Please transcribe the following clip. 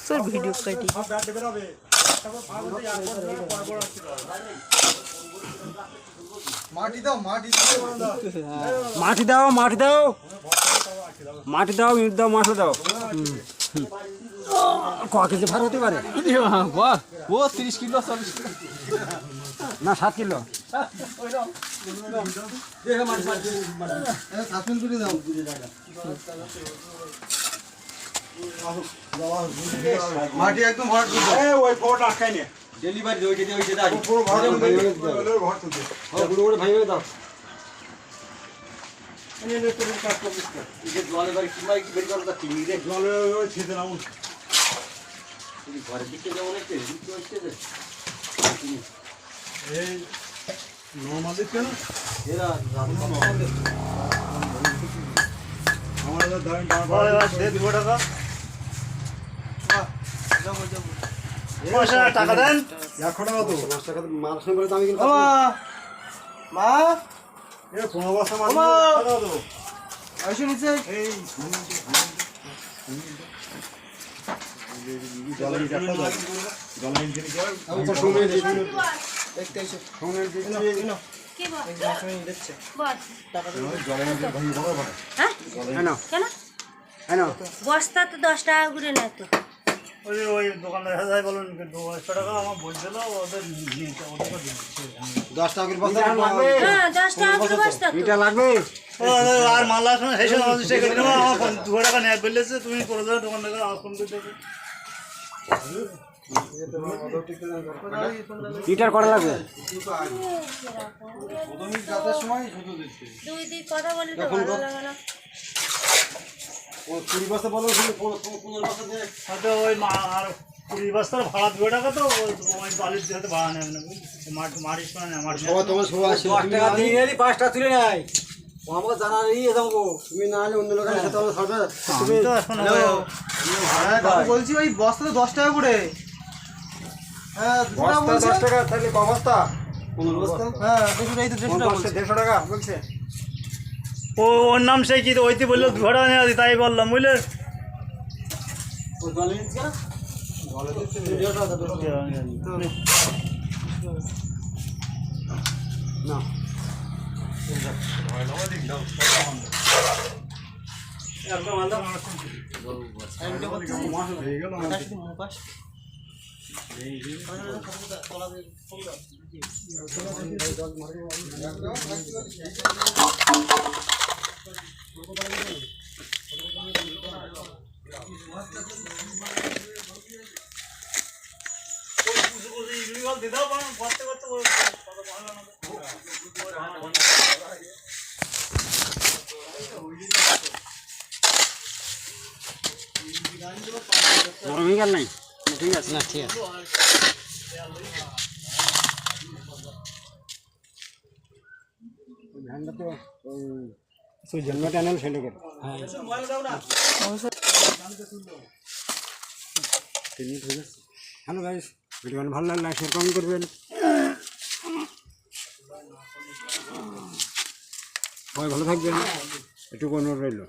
তোর ভিডিও কাটি মাটি দাও মাটি দাও মাটি দাও মাটি দাও মাটি দাও ইট দাও মাটি দাও ক কেজি ভার হতে পারে ও 30 কিলো 40 কিলো না 7 কিলো মাটি একদম ভর ওই ফোট আটকাই নে ডেলিভারি ওই যে দাও পুরো ঘর ঘর তুলতে গুঁড়ো গুঁড়ো ভাই দাও জলে বাড়ি কি মাই বের করতে চিনি রে জলে ওই ছেদে নাও ঘরের দিকে যেমন একটা হিট হচ্ছে যে এই নরমাল দিছ কেন এরা আমাদের দাম দে 2 টাকা টাকা দেন 1 টাকা তো 5 টাকা মার্শন করে দামি কিন্তু মা এ 15 বছর মাছ টাকা তো আইসো নিচে এই জলে একটা দাও জলে ইঞ্জিন করে আমি তো শুনে দিই দেখতে আইসো শুনে দিই কি বল এই মাছটা দিচ্ছে বল টাকা জলে ইঞ্জিন ভাই বড় ভাই হ্যাঁ কেন কেন কেন বস্তা তো 10 টাকা করে নেয় তো ওই দোকানদার হাজার বলুন 200 টাকা আমার বলছিল ওদের নিতে ওদের দিচ্ছে 10 টাকা করে বস্তা লাগবে হ্যাঁ 10 টাকা করে বস্তা তো এটা লাগবে আর মাল আসবে সেই সময় আমাদের সেই করে দেবো আমার 2 টাকা নেয় বলেছে তুমি করে দাও দোকানদার ফোন করে দেবো ইটার করা লাগবে প্রথমে যাওয়ার সময় শুধু দিচ্ছে দুই দিন কথা বলি তো ভালো লাগে না ও 20 বস্তা বলো 15 বস্তা দে হয়তো ওই আর 20 বস্তার ভাড়া 2 টাকা তো ওই বালির দিতে ভাড়া নেবে না মারিস না আমার তোমার সবাই 10 টাকা দিয়ে নিলি 5 টাকা তুলে নাই ও আমাকে জানারই যাবো তুমি না হলে অন্য লোকের সাথে আমার সরবে তুমি তো এখন বলছি ওই বস্তা তো 10 টাকা করে হ্যাঁ বস্তা 10 টাকা তাহলে ক বস্তা 15 বস্তা হ্যাঁ দেখুন এই তো 150 টাকা বলছে 150 টাকা বলছে ওর নাম সেই কি ওইতে বললো 2 টাকা নেওয়া তাই বললাম বুঝলে ও জলে নিচ্ছে না জলে দিচ্ছে 150 টাকা না একদম আলাদা আইনটা করতে হয়ে গেল মুকাশ গরম হয়ে গেল নাই ঠিক আছে না ঠিক আছে ধানটা তো ওই জন্ম টানেল সেটাকে হ্যাঁ হ্যালো গাইস ভিডিও ভালো লাগলে শেয়ার কমেন্ট করবেন সবাই ভালো থাকবেন একটু অনুরোধ রইল